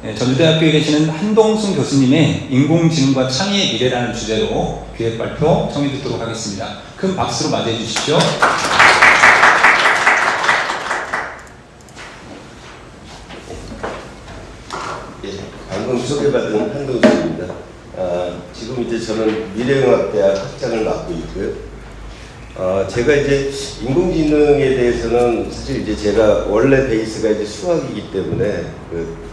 네, 전주대학교에 계시는 한동순 교수님의 인공지능과 창의의 미래라는 주제로 기획 발표 청해 듣도록 하겠습니다. 큰 박수로 맞이해 주십시오. 예, 방금 소개받은 한동순입니다. 지금 이제 저는 미래공학대학 학장을 맡고 있고요. 제가 이제 인공지능에 대해서는 사실 이제 제가 원래 베이스가 이제 수학이기 때문에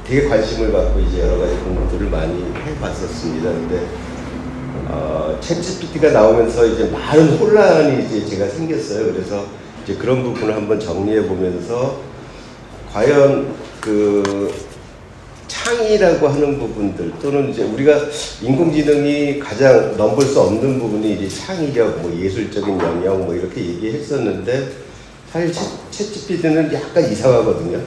되게 관심을 갖고 이제 여러 가지 공부들을 많이 해봤었습니다. 근데 챗GPT가 나오면서 이제 많은 혼란이 이제 제가 생겼어요. 그래서 이제 그런 부분을 한번 정리해 보면서 과연 창의라고 하는 부분들 또는 이제 우리가 인공지능이 가장 넘볼 수 없는 부분이 이제 창의력, 뭐 예술적인 영역 뭐 이렇게 얘기했었는데 사실 챗GPT는 약간 이상하거든요.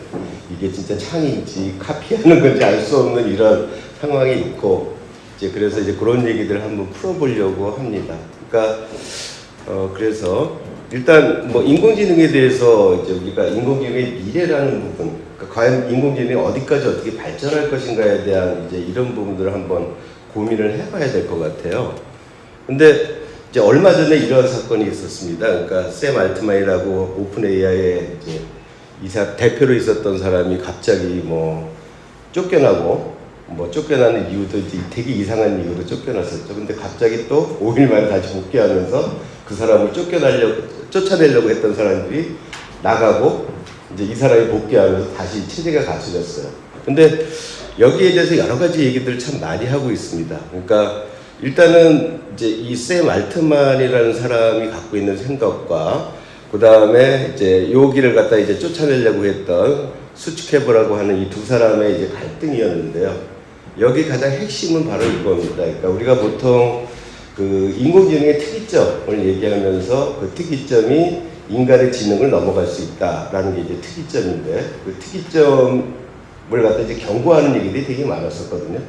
이게 진짜 창의인지 카피하는 건지 알 수 없는 이런 상황이 있고 이제 그래서 이제 그런 얘기들을 한번 풀어보려고 합니다. 그러니까 그래서 일단 뭐 인공지능에 대해서 이제 우리가 인공지능의 미래라는 부분, 그러니까 과연 인공지능이 어디까지 어떻게 발전할 것인가에 대한 이제 이런 부분들을 한번 고민을 해봐야 될 것 같아요. 근데 이제 얼마 전에 이런 사건이 있었습니다. 그러니까 샘 알트만이라고 오픈 AI의 이제 대표로 있었던 사람이 갑자기 뭐 쫓겨나고 뭐 쫓겨나는 이유도 이제 되게 이상한 이유로 쫓겨났었죠. 근데 갑자기 또 5일 만에 다시 복귀하면서 그 사람을 쫓아내려고 했던 사람들이 나가고 이제 이 사람이 복귀하면서 다시 체제가 갖춰졌어요. 근데 여기에 대해서 여러 가지 얘기들을 참 많이 하고 있습니다. 그러니까 일단은 이제 이 샘 알트만이라는 사람이 갖고 있는 생각과 그 다음에 이제 여기를 갖다 이제 쫓아내려고 했던 수츠케버라고 하는 이 두 사람의 이제 갈등이었는데요. 여기 가장 핵심은 바로 이겁니다. 그러니까 우리가 보통 인공지능의 특이점을 얘기하면서 그 특이점이 인간의 지능을 넘어갈 수 있다라는 게 이제 특이점인데 그 특이점을 갖다 이제 경고하는 얘기들이 되게 많았었거든요.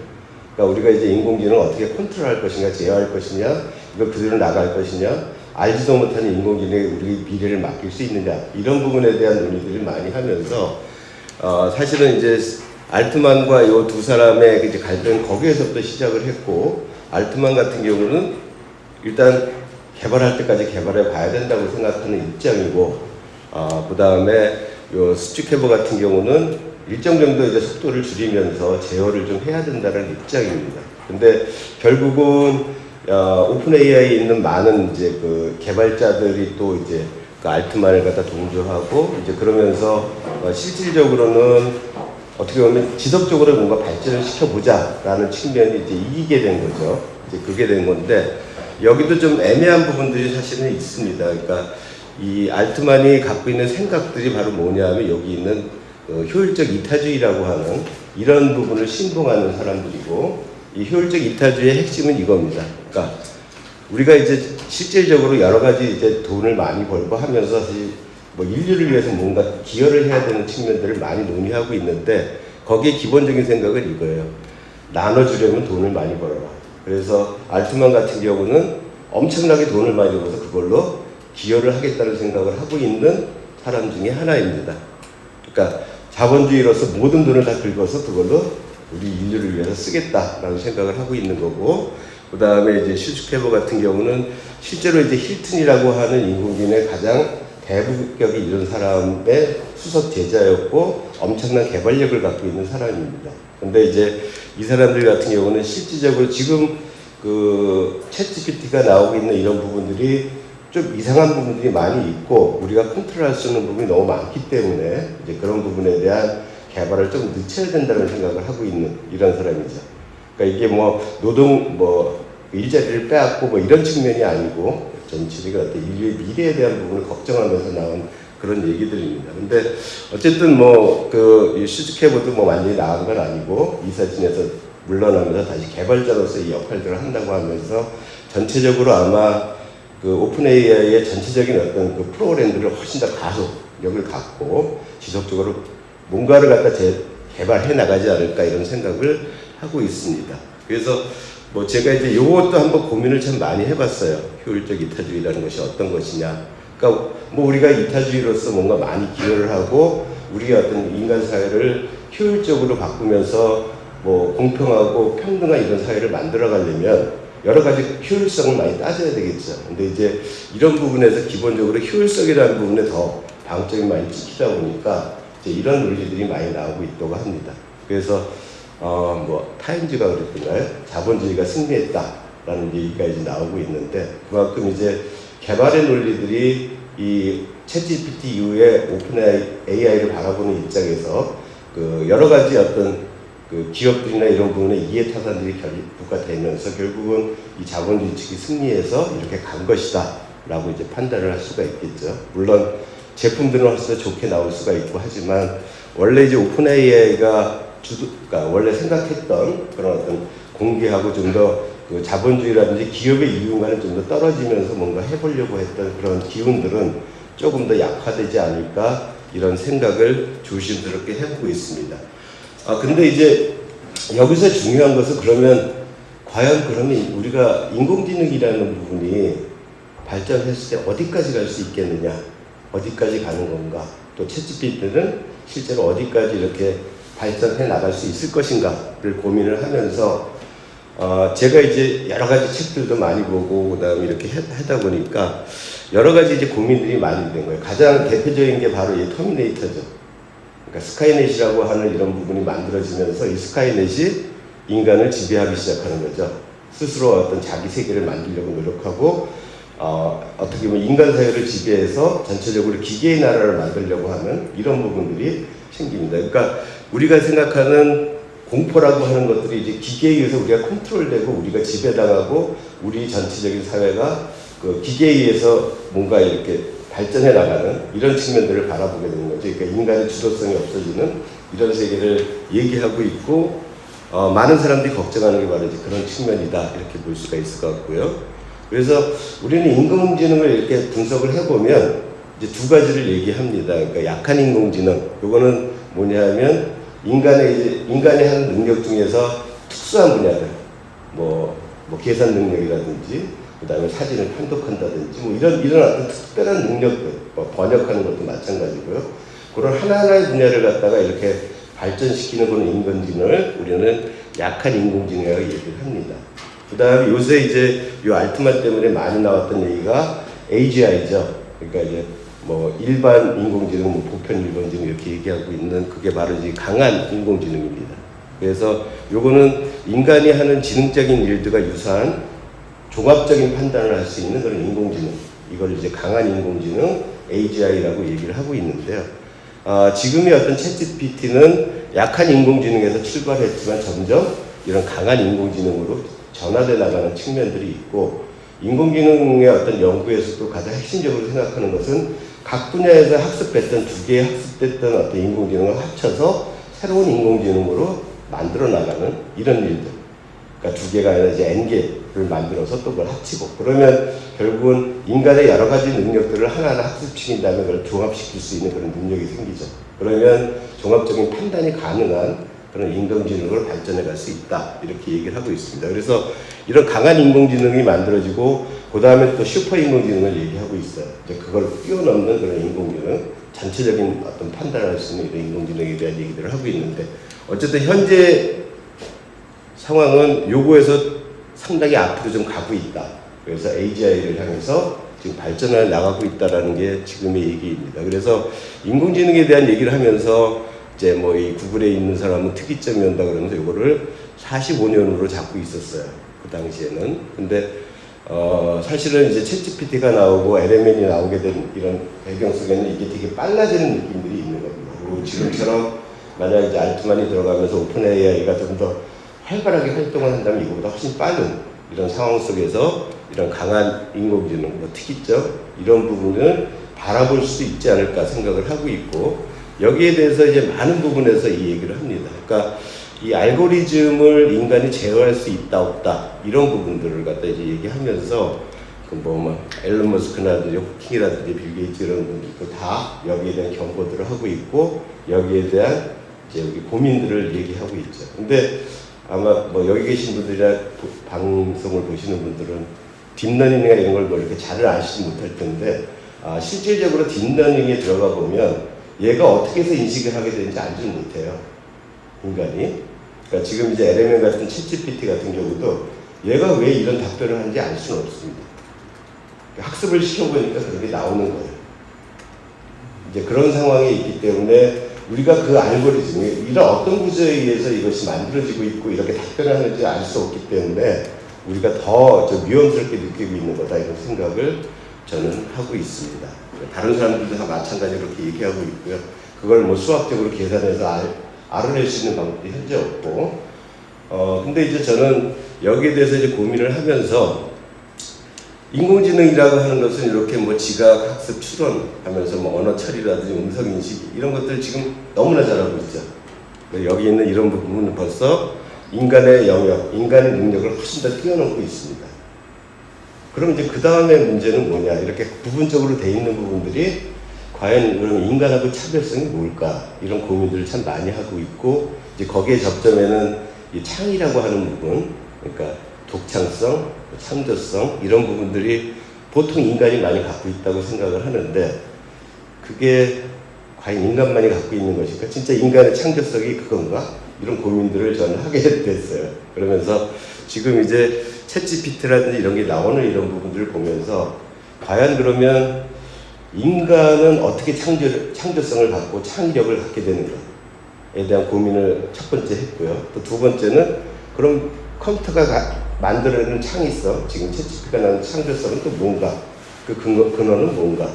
그러니까 우리가 이제 인공지능을 어떻게 컨트롤할 것이냐, 제어할 것이냐, 이걸 그대로 나갈 것이냐, 알지도 못하는 인공지능에 우리 미래를 맡길 수 있느냐 이런 부분에 대한 논의들을 많이 하면서 사실은 이제 알트만과 이 두 사람의 이제 갈등은 거기에서부터 시작을 했고 알트만 같은 경우는 일단 개발할 때까지 개발해 봐야 된다고 생각하는 입장이고 그 다음에 요 수츠케버 같은 경우는 일정 정도 이제 속도를 줄이면서 제어를 좀 해야 된다는 입장입니다. 근데 결국은 오픈 AI에 있는 많은 이제 개발자들이 또 이제 알트만을 갖다 동조하고 이제 그러면서 실질적으로는 어떻게 보면 지속적으로 뭔가 발전을 시켜보자라는 측면이 이제 이기게 된 거죠. 이제 그게 된 건데 여기도 좀 애매한 부분들이 사실은 있습니다. 그러니까 이 알트만이 갖고 있는 생각들이 바로 뭐냐면 여기 있는 효율적 이타주의라고 하는 이런 부분을 신봉하는 사람들이고 이 효율적 이타주의의 핵심은 이겁니다. 그러니까 우리가 이제 실질적으로 여러 가지 이제 돈을 많이 벌고 하면서 사실 뭐 인류를 위해서 뭔가 기여를 해야 되는 측면들을 많이 논의하고 있는데 거기에 기본적인 생각은 이거예요. 나눠주려면 돈을 많이 벌어라. 그래서 알트만 같은 경우는 엄청나게 돈을 많이 벌어서 그걸로 기여를 하겠다는 생각을 하고 있는 사람 중에 하나입니다. 그러니까 자본주의로서 모든 돈을 다 긁어서 그걸로 우리 인류를 위해서 쓰겠다라는 생각을 하고 있는 거고 그 다음에 이제 슈츠케버 같은 경우는 실제로 이제 힐튼이라고 하는 인공지능의 가장 대부격이 이런 사람의 수석 제자였고 엄청난 개발력을 갖고 있는 사람입니다. 근데 이제 이 사람들 같은 경우는 실질적으로 지금 챗GPT가 나오고 있는 이런 부분들이 좀 이상한 부분들이 많이 있고 우리가 컨트롤할 수 있는 부분이 너무 많기 때문에 이제 그런 부분에 대한 개발을 좀 늦춰야 된다는 생각을 하고 있는 이런 사람이죠. 그러니까 이게 뭐 노동 일자리를 빼앗고 뭐 이런 측면이 아니고 전체적인 어떤 인류의 미래에 대한 부분을 걱정하면서 나온 그런 얘기들입니다. 근데 어쨌든 이 슈즈케버도 완전히 나간 건 아니고 이 사진에서 물러나면서 다시 개발자로서의 역할들을 한다고 하면서 전체적으로 아마 오픈 AI의 전체적인 어떤 프로그램들을 훨씬 더 가속력을 갖고 지속적으로 뭔가를 갖다 개발해 나가지 않을까 이런 생각을 하고 있습니다. 그래서 제가 이제 이것도 한번 고민을 참 많이 해봤어요. 효율적 이타주의라는 것이 어떤 것이냐. 그러니까 우리가 이타주의로서 뭔가 많이 기여를 하고 우리가 어떤 인간 사회를 효율적으로 바꾸면서 뭐 공평하고 평등한 이런 사회를 만들어 가려면 여러 가지 효율성을 많이 따져야 되겠죠. 근데 이제 이런 부분에서 기본적으로 효율성이라는 부분에 더 방점이 많이 찍히다 보니까 이제 이런 논리들이 많이 나오고 있다고 합니다. 그래서 뭐 타임즈가 그랬던가요? 자본주의가 승리했다라는 얘기가 이제 나오고 있는데 그만큼 이제 개발의 논리들이 이 챗GPT 이후에 오픈 AI를 바라보는 입장에서 그 여러 가지 어떤 그 기업들이나 이런 부분에 이해타산들이 결부가 되면서 결국은 이 자본주의 측이 승리해서 이렇게 간 것이다 라고 이제 판단을 할 수가 있겠죠. 물론 제품들은 훨씬 더 좋게 나올 수가 있고 하지만 원래 이제 오픈 AI가 그러니까 원래 생각했던 그런 어떤 공개하고 좀 더 그 자본주의라든지 기업의 이윤과는 좀 더 떨어지면서 뭔가 해보려고 했던 그런 기운들은 조금 더 약화되지 않을까 이런 생각을 조심스럽게 해보고 있습니다. 근데 이제 여기서 중요한 것은 그러면 과연 그러면 우리가 인공지능이라는 부분이 발전했을 때 어디까지 갈 수 있겠느냐, 어디까지 가는 건가, 또 챗GPT는 실제로 어디까지 이렇게 발전해 나갈 수 있을 것인가를 고민을 하면서 제가 이제 여러 가지 책들도 많이 보고 그다음에 이렇게 하다 보니까 여러 가지 이제 고민들이 많이 된 거예요. 가장 대표적인 게 바로 이 터미네이터죠. 그러니까 스카이넷이라고 하는 이런 부분이 만들어지면서 이 스카이넷이 인간을 지배하기 시작하는 거죠. 스스로 어떤 자기 세계를 만들려고 노력하고 어떻게 보면 인간 사회를 지배해서 전체적으로 기계의 나라를 만들려고 하는 이런 부분들이 생깁니다. 그러니까 우리가 생각하는 공포라고 하는 것들이 이제 기계에 의해서 우리가 컨트롤되고 우리가 지배당하고 우리 전체적인 사회가 그 기계에 의해서 뭔가 이렇게 발전해 나가는 이런 측면들을 바라보게 되는 거죠. 그러니까 인간의 주도성이 없어지는 이런 세계를 얘기하고 있고 많은 사람들이 걱정하는 게 바로 이제 그런 측면이다 이렇게 볼 수가 있을 것 같고요. 그래서 우리는 인공지능을 이렇게 분석을 해보면 이제 두 가지를 얘기합니다. 그러니까 약한 인공지능, 요거는 뭐냐면 인간이 하는 능력 중에서 특수한 분야들, 뭐 계산 능력이라든지, 그 다음에 사진을 판독한다든지, 뭐 이런 어떤 특별한 능력들, 번역하는 것도 마찬가지고요. 그런 하나하나의 분야를 갖다가 이렇게 발전시키는 그런 인공지능을 우리는 약한 인공지능이라고 얘기를 합니다. 그 다음에 요새 이제 이 알트만 때문에 많이 나왔던 얘기가 AGI죠. 그러니까 이제 뭐 일반 인공지능, 뭐 보편 인공지능 이렇게 얘기하고 있는 그게 바로 이제 강한 인공지능입니다. 그래서 요거는 인간이 하는 지능적인 일들과 유사한 종합적인 판단을 할 수 있는 그런 인공지능, 이걸 이제 강한 인공지능 AGI라고 얘기를 하고 있는데요. 지금의 어떤 챗GPT는 약한 인공지능에서 출발했지만 점점 이런 강한 인공지능으로 전환돼 나가는 측면들이 있고, 인공지능의 어떤 연구에서도 가장 핵심적으로 생각하는 것은 각 분야에서 학습했던 두 개의 학습됐던 어떤 인공지능을 합쳐서 새로운 인공지능으로 만들어 나가는 이런 일들. 그러니까 두 개가 아니라 이제 N개를 만들어서 또 그걸 합치고, 그러면 결국은 인간의 여러 가지 능력들을 하나하나 학습시킨 다음에 그걸 종합시킬 수 있는 그런 능력이 생기죠. 그러면 종합적인 판단이 가능한 그런 인공지능으로 발전해 갈 수 있다, 이렇게 얘기를 하고 있습니다. 그래서 이런 강한 인공지능이 만들어지고 그 다음에 또 슈퍼 인공지능을 얘기하고 있어요. 이제 그걸 뛰어넘는 그런 인공지능, 전체적인 어떤 판단을 할 수 있는 이런 인공지능에 대한 얘기들을 하고 있는데, 어쨌든 현재 상황은 요거에서 상당히 앞으로 좀 가고 있다. 그래서 AGI를 향해서 지금 발전해 나가고 있다라는 게 지금의 얘기입니다. 그래서 인공지능에 대한 얘기를 하면서 이제 뭐 이 구글에 있는 사람은 특이점이 온다 그러면서 요거를 45년으로 잡고 있었어요. 그 당시에는. 근데 사실은 이제 챗GPT가 나오고 LMN이 나오게 된 이런 배경 속에는 이게 되게 빨라지는 느낌들이 있는 겁니다. 그리고 지금처럼 만약 이제 알트만이 들어가면서 오픈 AI가 좀 더 활발하게 활동을 한다면 이거보다 훨씬 빠른 이런 상황 속에서 이런 강한 인공지능, 뭐 특이점 이런 부분을 바라볼 수 있지 않을까 생각을 하고 있고, 여기에 대해서 이제 많은 부분에서 이 얘기를 합니다. 그러니까 이 알고리즘을 인간이 제어할 수 있다 없다 이런 부분들을 갖다 이제 얘기하면서 뭐 앨런 머스크라든지 호킹이라든지 빌 게이츠 이런 분들도 다 여기에 대한 경고들을 하고 있고, 여기에 대한 이제 여기 고민들을 얘기하고 있죠. 근데 아마 뭐 여기 계신 분들이나 방송을 보시는 분들은 딥러닝이나 이런 걸 뭐 이렇게 잘 아시지 못할 텐데, 실질적으로 딥러닝에 들어가 보면 얘가 어떻게 해서 인식을 하게 되는지 알지 못해요, 인간이. 그러니까 지금 이제 LMM 같은 챗GPT 같은 경우도 얘가 왜 이런 답변을 하는지 알 수는 없습니다. 학습을 시켜보니까 그렇게 나오는 거예요. 이제 그런 상황이 있기 때문에 우리가 그 알고리즘이 이런 어떤 구조에 의해서 이것이 만들어지고 있고 이렇게 답변을 하는지 알 수 없기 때문에 우리가 더 위험스럽게 느끼고 있는 거다 이런 생각을 저는 하고 있습니다. 다른 사람들도 다 마찬가지로 그렇게 얘기하고 있고요. 그걸 뭐 수학적으로 계산해서 알아낼 수 있는 방법이 현재 없고, 근데 이제 저는 여기에 대해서 이제 고민을 하면서 인공지능이라고 하는 것은 이렇게 뭐 지각, 학습, 추론하면서 뭐 언어 처리라든지 음성 인식 이런 것들 지금 너무나 잘하고 있죠. 여기 있는 이런 부분은 벌써 인간의 영역, 인간의 능력을 훨씬 더 뛰어넘고 있습니다. 그럼 이제 그 다음에 문제는 뭐냐? 이렇게 부분적으로 돼 있는 부분들이 과연 그럼 인간하고 차별성이 뭘까? 이런 고민들을 참 많이 하고 있고, 이제 거기에 접점에는 이 창의라고 하는 부분, 그러니까 독창성, 창조성 이런 부분들이 보통 인간이 많이 갖고 있다고 생각을 하는데, 그게 과연 인간만이 갖고 있는 것일까? 진짜 인간의 창조성이 그건가? 이런 고민들을 저는 하게 됐어요. 그러면서 지금 이제 챗GPT라든지 이런 게 나오는 이런 부분들을 보면서 과연 그러면 인간은 어떻게 창조성을 갖고 창의력을 갖게 되는가에 대한 고민을 첫 번째 했고요. 또 두 번째는 그럼 컴퓨터가 만들어내는 창의성, 지금 챗GPT가 나는 창조성은 또 뭔가? 그 근원은 뭔가?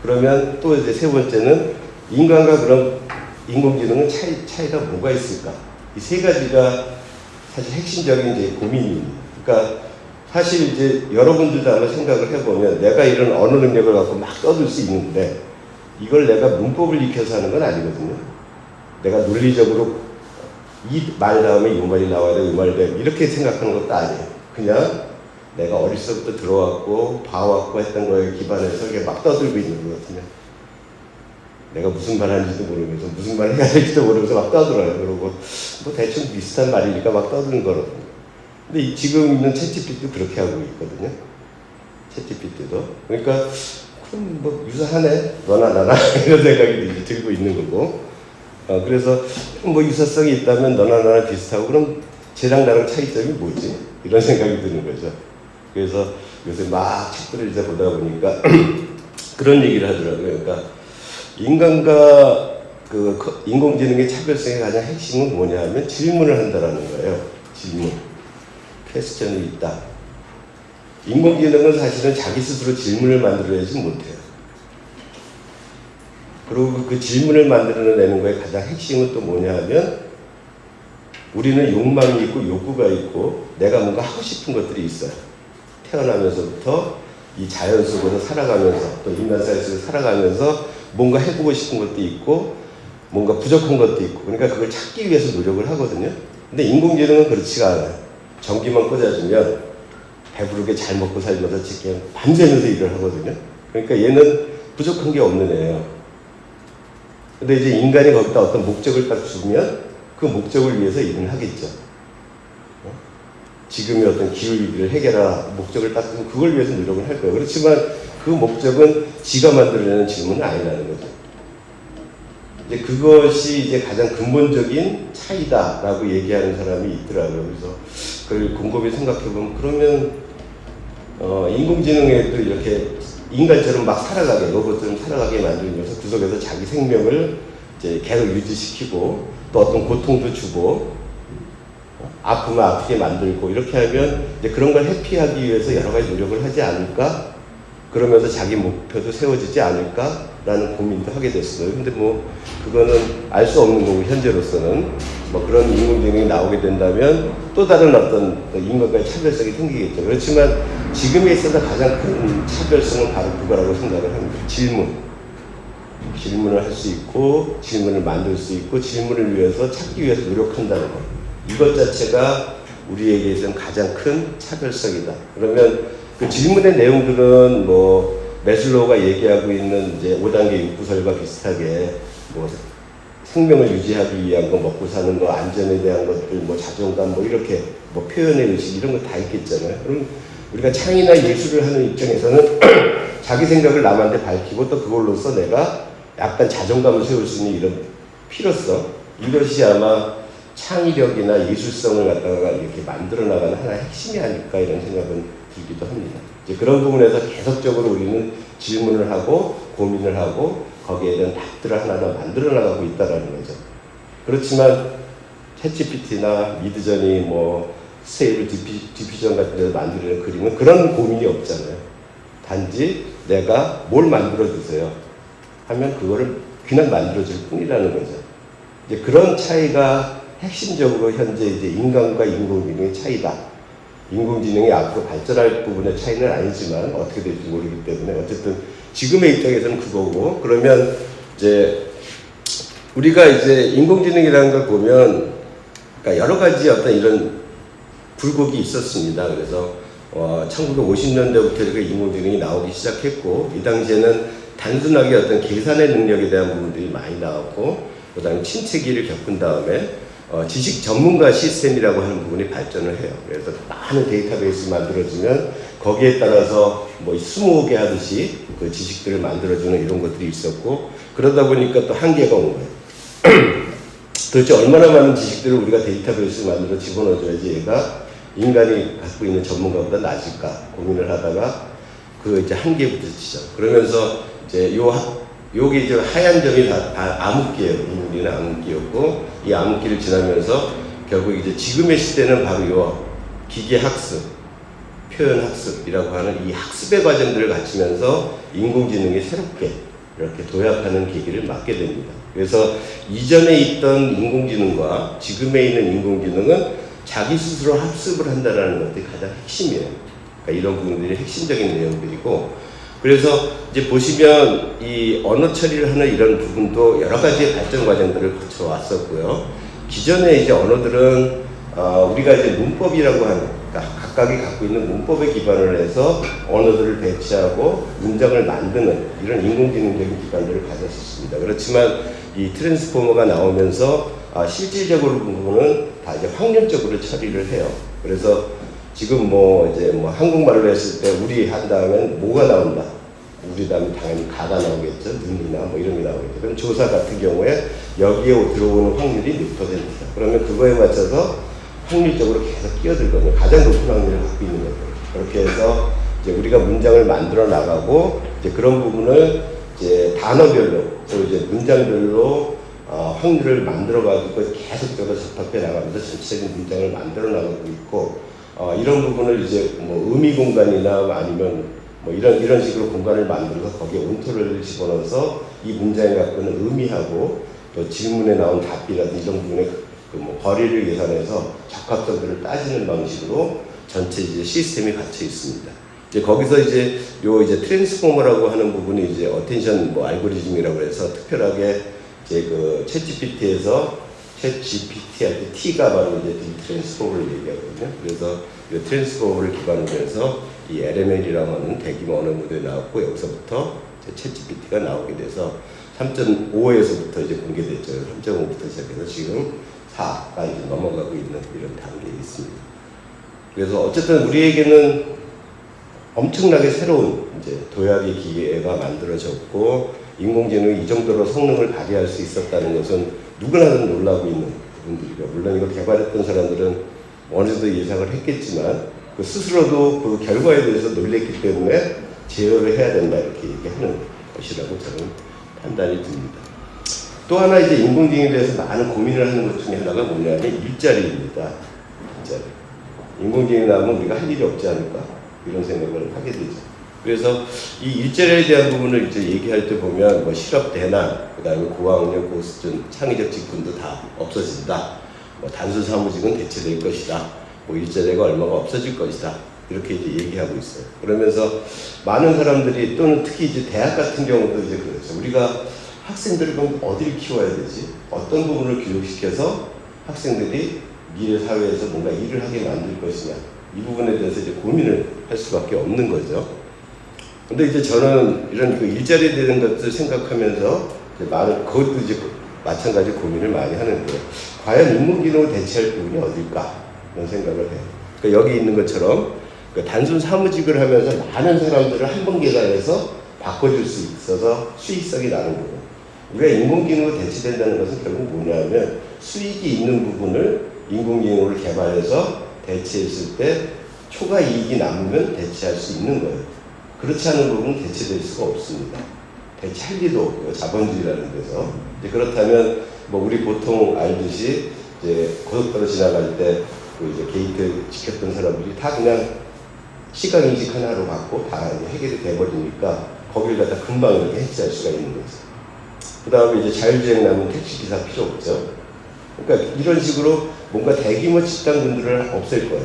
그러면 또 이제 세 번째는 인간과 그런 인공지능은 차이가 뭐가 있을까? 이 세 가지가 사실 핵심적인 이제 고민입니다. 그러니까 사실 이제 여러분들도 아마 생각을 해보면 내가 이런 언어 능력을 갖고 막 떠들 수 있는데 이걸 내가 문법을 익혀서 하는 건 아니거든요. 내가 논리적으로 이 말 다음에 이 말이 나와야 돼, 이 말이 돼. 이렇게 생각하는 것도 아니에요. 그냥 내가 어릴 적부터 들어왔고 봐왔고 했던 거에 기반해서 이게 막 떠들고 있는 거거든요. 내가 무슨 말 하는지도 모르면서 무슨 말 해야 될지도 모르면서 막 떠들어요. 그러고 뭐 대충 비슷한 말이니까 막 떠드는 거거든요. 근데 지금 있는 챗GPT도 그렇게 하고 있거든요. 챗GPT도. 그러니까 그럼 뭐 유사하네. 너나 나나 이런 생각이 이제 들고 있는 거고. 그래서 뭐 유사성이 있다면 너나 나나 비슷하고 그럼 쟤랑 나랑 차이점이 뭐지? 이런 생각이 드는 거죠. 그래서 요새 막 책들을 이제 보다 보니까 그런 얘기를 하더라고요. 그러니까 인간과 그 인공지능의 차별성의 가장 핵심은 뭐냐 하면 질문을 한다라는 거예요. 질문. 퀘스천이 있다. 인공지능은 사실은 자기 스스로 질문을 만들어내지 못해요. 그리고 그 질문을 만들어내는 거에 가장 핵심은 또 뭐냐 하면 우리는 욕망이 있고 욕구가 있고 내가 뭔가 하고 싶은 것들이 있어요. 태어나면서부터 이 자연 속에서 살아가면서 또 인간 사회 속에서 살아가면서 뭔가 해보고 싶은 것도 있고 뭔가 부족한 것도 있고 그러니까 그걸 찾기 위해서 노력을 하거든요. 근데 인공지능은 그렇지가 않아요. 전기만 꽂아주면 배부르게 잘 먹고 살면서 그냥 밤새면서 일을 하거든요. 그러니까 얘는 부족한 게 없는 애예요. 근데 이제 인간이 거기다 어떤 목적을 딱 주면 그 목적을 위해서 일을 하겠죠. 지금의 어떤 기후위기를 해결할 목적을 딱 주면 그걸 위해서 노력을 할 거예요. 그렇지만 그 목적은 지가 만들어내는 질문은 아니라는 거죠. 이제 그것이 이제 가장 근본적인 차이다라고 얘기하는 사람이 있더라고요. 그래서 그걸 곰곰이 생각해보면 그러면 인공지능에도 이렇게 인간처럼 막 살아가게 로봇처럼 살아가게 만들면서 그 속에서 자기 생명을 이제 계속 유지시키고 또 어떤 고통도 주고 아프면 아프게 만들고 이렇게 하면 이제 그런 걸 회피하기 위해서 여러 가지 노력을 하지 않을까? 그러면서 자기 목표도 세워지지 않을까라는 고민도 하게 됐어요. 근데 뭐 그거는 알 수 없는 거고 현재로서는 뭐 그런 인공지능이 나오게 된다면 또 다른 어떤 인간과의 차별성이 생기겠죠. 그렇지만 지금에 있어서 가장 큰 차별성은 바로 그거라고 생각을 합니다. 질문을 할 수 있고 질문을 만들 수 있고 질문을 위해서 찾기 위해서 노력한다는 것. 이것 자체가 우리에게 있어서는 가장 큰 차별성이다. 그러면 그 질문의 내용들은 뭐 매슬로우가 얘기하고 있는 이제 5단계 욕구설과 비슷하게 뭐 생명을 유지하기 위한 거, 먹고 사는 거, 안전에 대한 것들, 뭐 자존감, 뭐 이렇게 뭐 표현의 의식 이런 거 다 있겠잖아요. 그럼 우리가 창의나 예술을 하는 입장에서는 자기 생각을 남한테 밝히고 또 그걸로써 내가 약간 자존감을 세울 수 있는 이런 필요성, 이것이 아마 창의력이나 예술성을 갖다가 이렇게 만들어 나가는 하나의 핵심이 아닐까 이런 생각은 들기도 합니다. 이제 그런 부분에서 계속적으로 우리는 질문을 하고 고민을 하고 거기에 대한 답들을 하나하나 만들어 나가고 있다라는 거죠. 그렇지만 챗GPT나 미드전이 뭐 스테이블 디퓨전 같은 데서 만들어낸 그림은 그런 고민이 없잖아요. 단지 내가 뭘 만들어 주세요 하면 그거를 그냥 만들어 줄 뿐이라는 거죠. 이제 그런 차이가 핵심적으로 현재 이제 인간과 인공지능의 차이다. 인공지능이 앞으로 발전할 부분의 차이는 아니지만 어떻게 될지 모르기 때문에 어쨌든 지금의 입장에서는 그거고, 그러면 이제 우리가 이제 인공지능이라는 걸 보면 그러니까 여러 가지 어떤 이런 굴곡이 있었습니다. 그래서 1950년대부터 이렇게 인공지능이 나오기 시작했고, 이 당시에는 단순하게 어떤 계산의 능력에 대한 부분들이 많이 나왔고, 그 다음에 침체기를 겪은 다음에 지식 전문가 시스템이라고 하는 부분이 발전을 해요. 그래서 많은 데이터베이스 만들어지면 거기에 따라서 뭐 스무고개 하듯이 그 지식들을 만들어주는 이런 것들이 있었고, 그러다 보니까 또 한계가 온 거예요. 도대체 얼마나 많은 지식들을 우리가 데이터베이스에 만들어 집어넣어줘야지 얘가 인간이 갖고 있는 전문가보다 나을까 고민을 하다가 그 이제 한계부터 치죠. 그러면서 이제 요게 이제 하얀 점이 다 암흑기예요. 인물이나 암흑기였고, 이 암흑기를 지나면서 결국 이제 지금의 시대는 바로 요 기계 학습, 표현 학습이라고 하는 이 학습의 과정들을 갖추면서 인공지능이 새롭게 이렇게 도약하는 계기를 맞게 됩니다. 그래서 이전에 있던 인공지능과 지금에 있는 인공지능은 자기 스스로 학습을 한다는 것들이 가장 핵심이에요. 그러니까 이런 부분들이 핵심적인 내용들이고, 그래서 이제 보시면 이 언어 처리를 하는 이런 부분도 여러 가지의 발전 과정들을 거쳐 왔었고요. 기존의 이제 언어들은 우리가 이제 문법이라고 하는, 그러니까 각각이 갖고 있는 문법에 기반을 해서 언어들을 배치하고 문장을 만드는 이런 인공지능적인 기반들을 가졌었습니다. 그렇지만 이 트랜스포머가 나오면서 실질적으로 부분은 다 이제 확률적으로 처리를 해요. 그래서 지금 뭐 이제 뭐 한국말로 했을 때 우리 한 다음엔 뭐가 나온다. 우리 다음에 당연히 가가 나오겠죠. 눈이나 뭐 이런 게 나오겠죠. 그럼 조사 같은 경우에 여기에 들어오는 확률이 몇 %다. 그러면 그거에 맞춰서 확률적으로 계속 끼어들거든요. 가장 높은 확률을 갖고 있는 거죠. 그렇게 해서 이제 우리가 문장을 만들어 나가고, 이제 그런 부분을 이제 단어별로 또 이제 문장별로 확률을 만들어가지고 계속적으로 접합해 나가면서 전체적인 문장을 만들어 나가고 있고, 이런 부분을 이제 뭐 의미 공간이나 아니면 뭐 이런 식으로 공간을 만들어서 거기에 온토를 집어넣어서 이 문장에 갖고 있는 의미하고 또 질문에 나온 답이라든지 이런 부분의 뭐 거리를 계산해서 적합성들을 따지는 방식으로 전체 이제 시스템이 갇혀 있습니다. 이제 거기서 이제 이제 트랜스포머라고 하는 부분이 이제 어텐션 뭐 알고리즘이라고 해서 특별하게 이제 그 챗GPT한테 T가 바로 이제 트랜스포머를 얘기하거든요. 그래서 이 트랜스포머를 기반으로 해서 이 LML이라고 하는 대규모 언어 모델이 나왔고, 여기서부터 챗GPT가 나오게 돼서 3.5에서부터 이제 공개됐죠. 3.5부터 시작해서 지금 4가 이제 넘어가고 있는 이런 단계에 있습니다. 그래서 어쨌든 우리에게는 엄청나게 새로운 이제 도약의 기회가 만들어졌고, 인공지능이 이 정도로 성능을 발휘할 수 있었다는 것은 누구나는 놀라고 있는 부분들이고, 물론 이걸 개발했던 사람들은 어느 정도 예상을 했겠지만 그 스스로도 그 결과에 대해서 놀랬기 때문에 제어를 해야 된다 이렇게 얘기하는 것이라고 저는 판단이 듭니다. 또 하나 이제 인공지능에 대해서 많은 고민을 하는 것 중에 하나가 뭐냐면 일자리입니다. 일자리. 인공지능이 나오면 우리가 할 일이 없지 않을까 이런 생각을 하게 되죠. 그래서 이 일자리에 대한 부분을 이제 얘기할 때 보면 뭐 실업 대난, 그다음에 고학력 고수준 창의적 직군도 다 없어진다. 뭐 단순 사무직은 대체될 것이다. 뭐 일자리가 얼마가 없어질 것이다. 이렇게 이제 얘기하고 있어요. 그러면서 많은 사람들이, 또는 특히 이제 대학 같은 경우도 이제 그렇죠. 우리가 학생들을 그럼 어디를 키워야 되지? 어떤 부분을 교육시켜서 학생들이 미래 사회에서 뭔가 일을 하게 만들 것이냐. 이 부분에 대해서 이제 고민을 할 수밖에 없는 거죠. 근데 이제 저는 이런 그 일자리에 대한 것을 생각하면서 많은, 그것도 이제 마찬가지 고민을 많이 하는데, 과연 인공지능을 대체할 부분이 어딜까? 이런 생각을 해요. 그러니까 여기 있는 것처럼 단순 사무직을 하면서 많은 사람들을 한 번 계산해서 바꿔줄 수 있어서 수익성이 나는 거고, 우리가 인공지능으로 대체된다는 것은 결국 뭐냐면 수익이 있는 부분을 인공지능을 개발해서 대체했을 때 초과 이익이 남으면 대체할 수 있는 거예요. 그렇지 않은 부분은 대체될 수가 없습니다. 대체할 리도 없고요. 자본주의라는 데서. 이제 그렇다면 뭐 우리 보통 알듯이 이제 고속도로 지나갈 때 그 이제 게이트 지켰던 사람들이 다 그냥 시각인식 하나로 받고 다 이제 해결이 돼버리니까 거기를 갖다 금방 이렇게 해체할 수가 있는 거죠. 그 다음에 이제 자율주행 나면 택시기사 필요 없죠. 그러니까 이런 식으로 뭔가 대규모 집단군들을 없앨 거예요.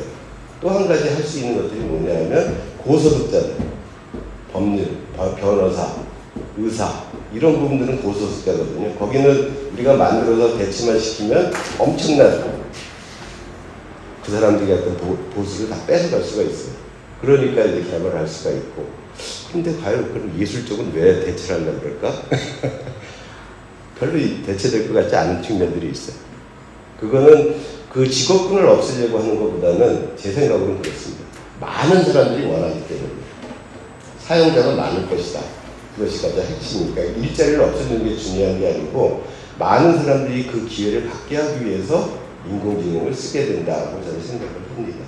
또 한 가지 할 수 있는 것들이 뭐냐면 고소득자들, 법률, 변호사, 의사 이런 부분들은 고소득자거든요. 거기는 우리가 만들어서 대치만 시키면 엄청난 그 사람들이 어떤 보수를 다 뺏어갈 수가 있어요. 그러니까 이제 개발을 할 수가 있고. 근데 과연 그럼 예술적은 왜 대체를 하려고 그럴까? 별로 대체될 것 같지 않은 측면들이 있어요. 그거는 그 직업군을 없애려고 하는 것보다는 제 생각으로는 그렇습니다. 많은 사람들이 원하기 때문에 사용자가 많을 것이다. 그것이 가장 핵심이니까 일자리를 없애는 게 중요한 게 아니고 많은 사람들이 그 기회를 갖게 하기 위해서 인공지능을 쓰게 된다고 저는 생각을 합니다.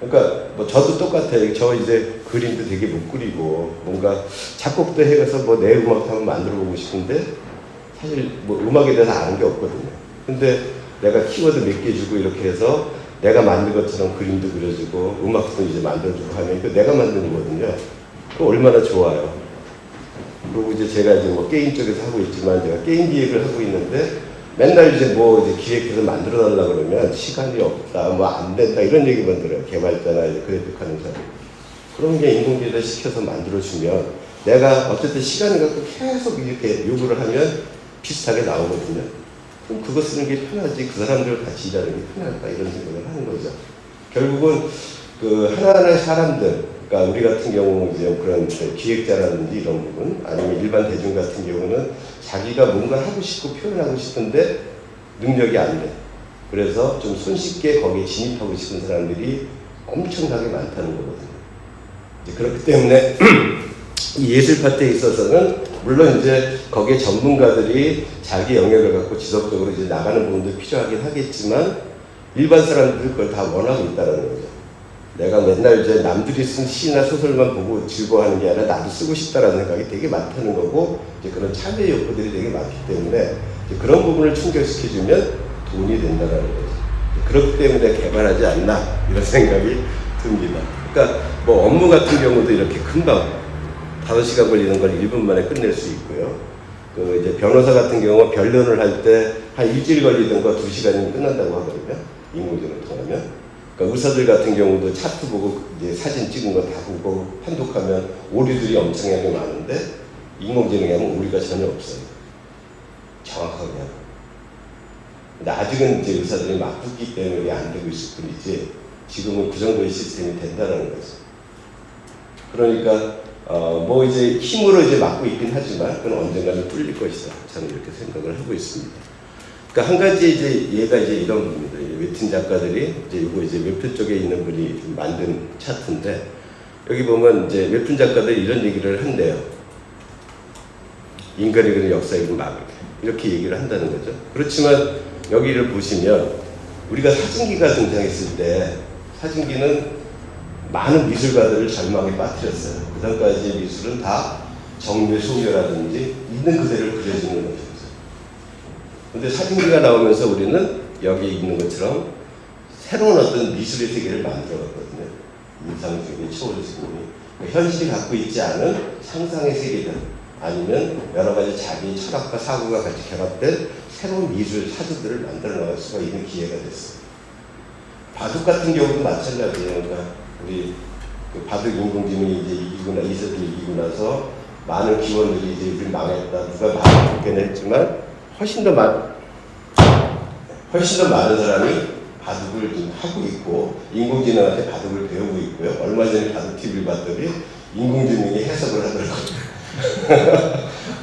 그러니까 뭐 저도 똑같아요. 저 이제 그림도 되게 못 그리고 뭔가 작곡도 해가서 뭐 내 음악도 한번 만들어 보고 싶은데 사실 뭐 음악에 대해서 아는 게 없거든요. 근데 내가 키워드 몇 개 주고 이렇게 해서 내가 만든 것처럼 그림도 그려주고 음악도 이제 만들어주고 하면 그 내가 만드는 거거든요. 그 얼마나 좋아요. 그리고 이제 제가 이제 뭐 게임 쪽에서 하고 있지만 제가 게임 기획을 하고 있는데 맨날 이제 뭐 이제 기획해서 만들어 달라 그러면 시간이 없다, 뭐 안 된다 이런 얘기만 들어요. 개발자나 이제 그래픽하는 사람. 그런 게 인공지능을 시켜서 만들어주면 내가 어쨌든 시간을 갖고 계속 이렇게 요구를 하면 비슷하게 나오거든요. 그럼 그거 쓰는 게 편하지, 그 사람들과 같이 일하는 게 편할까 이런 생각을 하는 거죠. 결국은 그 하나하나의 사람들, 그러니까 우리 같은 경우 이제 그런 기획자라든지 이런 부분, 아니면 일반 대중 같은 경우는 자기가 뭔가 하고 싶고 표현하고 싶은데 능력이 안 돼. 그래서 좀 손쉽게 거기에 진입하고 싶은 사람들이 엄청나게 많다는 거거든요. 이제 그렇기 때문에 이 예술 파트에 있어서는 물론 이제 거기에 전문가들이 자기 영역을 갖고 지속적으로 이제 나가는 부분도 필요하긴 하겠지만 일반 사람들이 그걸 다 원하고 있다는 거죠. 내가 맨날 이제 남들이 쓴 시나 소설만 보고 즐거워하는 게 아니라 나도 쓰고 싶다라는 생각이 되게 많다는 거고 이제 그런 참여 욕구들이 되게 많기 때문에 이제 그런 부분을 충족시켜주면 돈이 된다는 거죠. 그렇기 때문에 개발하지 않나 이런 생각이 듭니다. 그러니까 뭐 업무 같은 경우도 이렇게 금방 5시간 걸리는 걸 1분 만에 끝낼 수 있고요. 그 이제 변호사 같은 경우 변론을 할 때 한 일주일 걸리던 거 2시간이면 끝난다고 하거든요. 인공지능을 통하면. 그러니까 의사들 같은 경우도 차트 보고 이제 사진 찍은 거 다 보고 판독하면 오류들이 엄청나게 많은데 인공지능에 하면 오류가 전혀 없어요. 정확하게 하고. 근데 아직은 이제 의사들이 막붙기 때문에 안 되고 있을 뿐이지 지금은 그 정도의 시스템이 된다는 거죠. 그러니까 뭐 이제 힘으로 이제 막고 있긴 하지만 그건 언젠가는 뚫릴 것이다. 저는 이렇게 생각을 하고 있습니다. 그러니까 한 가지 이제 얘가 이제 이런 겁니다. 웹툰 작가들이 이제 이거 이제 웹툰 쪽에 있는 분이 좀 만든 차트인데 여기 보면 이제 웹툰 작가들이 이런 얘기를 한대요. 인간이 그런 역사를 막을 이렇게 얘기를 한다는 거죠. 그렇지만 여기를 보시면 우리가 사진기가 등장했을 때 사진기는 많은 미술가들을 절망에 빠뜨렸어요. 그 전까지의 미술은 다 정밀 소묘라든지 있는 그대로 그려지는 것이었어요. 근데 사진기가 나오면서 우리는 여기에 있는 것처럼 새로운 어떤 미술의 세계를 만들어갔거든요. 인상주의, 초월주의, 현실이 갖고 있지 않은 상상의 세계들 아니면 여러 가지 자기 철학과 사고가 같이 결합된 새로운 미술 사주들을 만들어 나갈 수가 있는 기회가 됐어요. 바둑 같은 경우도 마찬가지예요. 그러니까 우리 그 바둑 인공지능이 이제 이 세대를 이기고 나서 많은 기원들이 이제 우리 망했다. 누가 많이 듣긴 했지만 훨씬 더 많은 사람이 바둑을 지금 하고 있고 인공지능한테 바둑을 배우고 있고요. 얼마 전에 바둑 TV를 봤더니 인공지능이 해석을 하더라고요.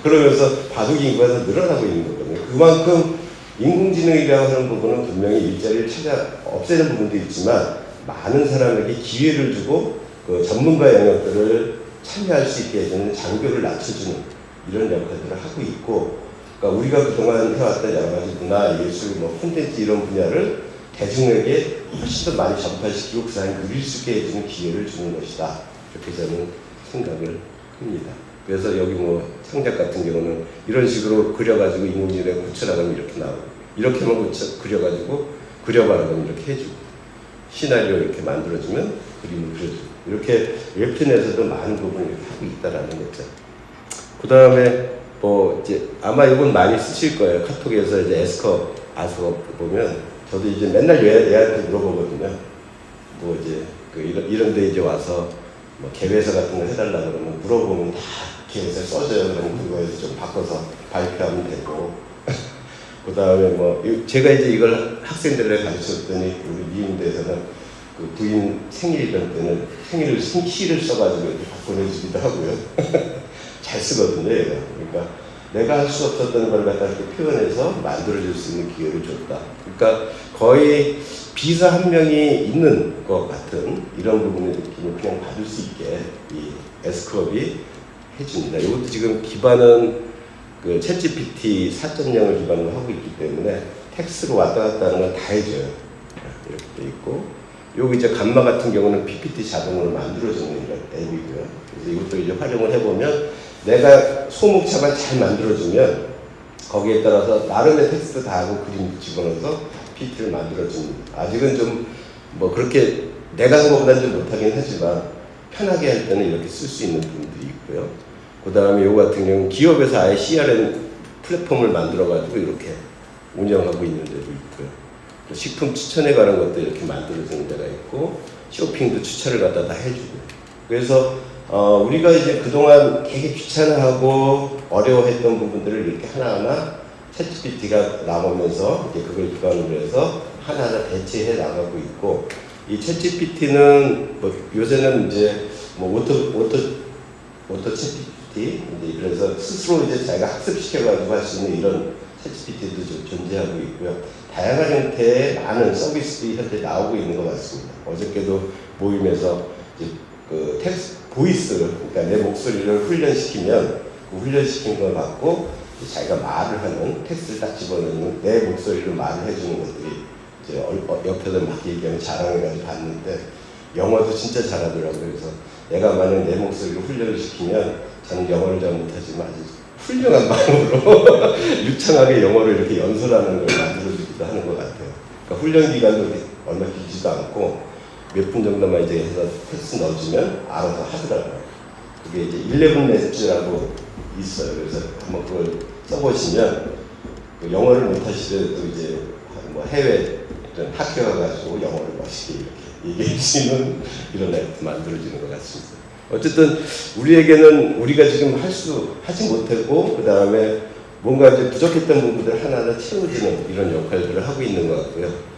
그러면서 바둑 인구가 더 늘어나고 있는 거거든요. 그만큼 인공지능이라고 하는 부분은 분명히 일자리를 없애는 부분도 있지만 많은 사람에게 기회를 주고 그 전문가 영역들을 참여할 수 있게 해주는 장벽을 낮춰주는 이런 역할들을 하고 있고 그러니까 우리가 그동안 해왔던 여러 가지 문화, 예술, 뭐 콘텐츠 이런 분야를 대중에게 훨씬 더 많이 전파시키고 그 사람이 누릴 수 있게 해주는 기회를 주는 것이다. 이렇게 저는 생각을 합니다. 그래서 여기 뭐 창작 같은 경우는 이런 식으로 그려가지고 인공지능에 고쳐나가면 이렇게 나오고, 이렇게만 그려가지고 그려봐라 그러면 이렇게 해주고, 시나리오 이렇게 만들어주면 그림을 그려주고, 이렇게 웹툰에서도 많은 부분을 이렇게 하고 있다라는 거죠. 그 다음에 뭐 이제 아마 이건 많이 쓰실 거예요. 카톡에서 이제 에스커 아스커 보면 저도 이제 맨날 얘한테 물어보거든요. 뭐 이제 그 이런 데 이제 와서 뭐 개회사 같은 거 해달라 그러면 물어보면 다 개회사 써줘요. 그러면 그거에서 좀 바꿔서 발표하면 되고. 그 다음에 뭐 제가 이제 이걸 학생들에 가르쳤더니 우리 미용대에서는 그 부인 생일이던 때는 생일을 시를 써가지고 이렇게 보내주기도 하고요. 잘 쓰거든요, 얘가. 그러니까 내가 할 수 없었던 걸 갖다 이렇게 표현해서 만들어줄 수 있는 기회를 줬다. 그러니까 거의 비서 한 명이 있는 것 같은 이런 부분의 느낌을 그냥 받을 수 있게 이 에스크업이 해줍니다. 이것도 지금 기반은 그 챗GPT 4.0을 기반으로 하고 있기 때문에 텍스트로 왔다 갔다 하는 건 다 해줘요. 이렇게 돼 있고, 여기 이제 감마 같은 경우는 PPT 자동으로 만들어주는 이런 앱이고요. 그래서 이것도 이제 활용을 해보면 내가 소목차만 잘 만들어주면 거기에 따라서 나름의 텍스트 다 하고 그림 집어넣어서 PPT를 만들어줍니다. 아직은 좀 뭐 그렇게 내가 한 것보다는 좀 못하긴 하지만 편하게 할 때는 이렇게 쓸 수 있는 부분들이 있고요. 그 다음에 요거 같은 경우는 기업에서 아예 CRM 플랫폼을 만들어가지고 이렇게 운영하고 있는 데도 있고요. 또 식품 추천에 관한 것도 이렇게 만들어주는 데가 있고, 쇼핑도 추천을 갖다 다 해주고. 그래서 우리가 이제 그동안 되게 귀찮아하고 어려워했던 부분들을 이렇게 하나하나 챗GPT가 나오면서 이제 그걸 기반으로 해서 하나하나 대체해 나가고 있고, 이 챗GPT는 뭐 요새는 이제 뭐 오토 챗GPT 이제 그래서 스스로 이제 자기가 학습시켜가지고 할 수 있는 이런 챗GPT도 존재하고 있고요. 다양한 형태의 많은 서비스들이 현재 나오고 있는 것 같습니다. 어저께도 모임에서 이제 그 텍스트 보이스를, 그러니까 내 목소리를 훈련시키면 그 훈련시킨 걸 갖고 자기가 말을 하는 텍스트를 딱 집어넣으면 내 목소리로 말을 해주는 것들이 이제 옆에서 막 얘기하면 자랑해가지고 봤는데 영어도 진짜 잘하더라고요. 그래서 내가 만약 내 목소리로 훈련을 시키면 저는 영어를 잘 못하지만 아주 훌륭한 마음으로 유창하게 영어를 이렇게 연설하는 걸 만들어주기도 하는 것 같아요. 그러니까 훈련 기간도 얼마 길지도 않고 몇 분 정도만 이제 해서 텍스트 넣어주면 알아서 하더라고요. 그게 이제 11 맵즈라고 있어요. 그래서 한번 그걸 써보시면 그 영어를 못하시더라도 이제 뭐 해외 학교 가가지고 영어를 멋있게 이렇게 얘기해 주시는 이런 앱도 만들어지는 것 같습니다. 어쨌든 우리에게는 우리가 지금 하지 못하고 그 다음에 뭔가 이제 부족했던 부분들을 하나하나 채워주는 이런 역할들을 하고 있는 것 같고요.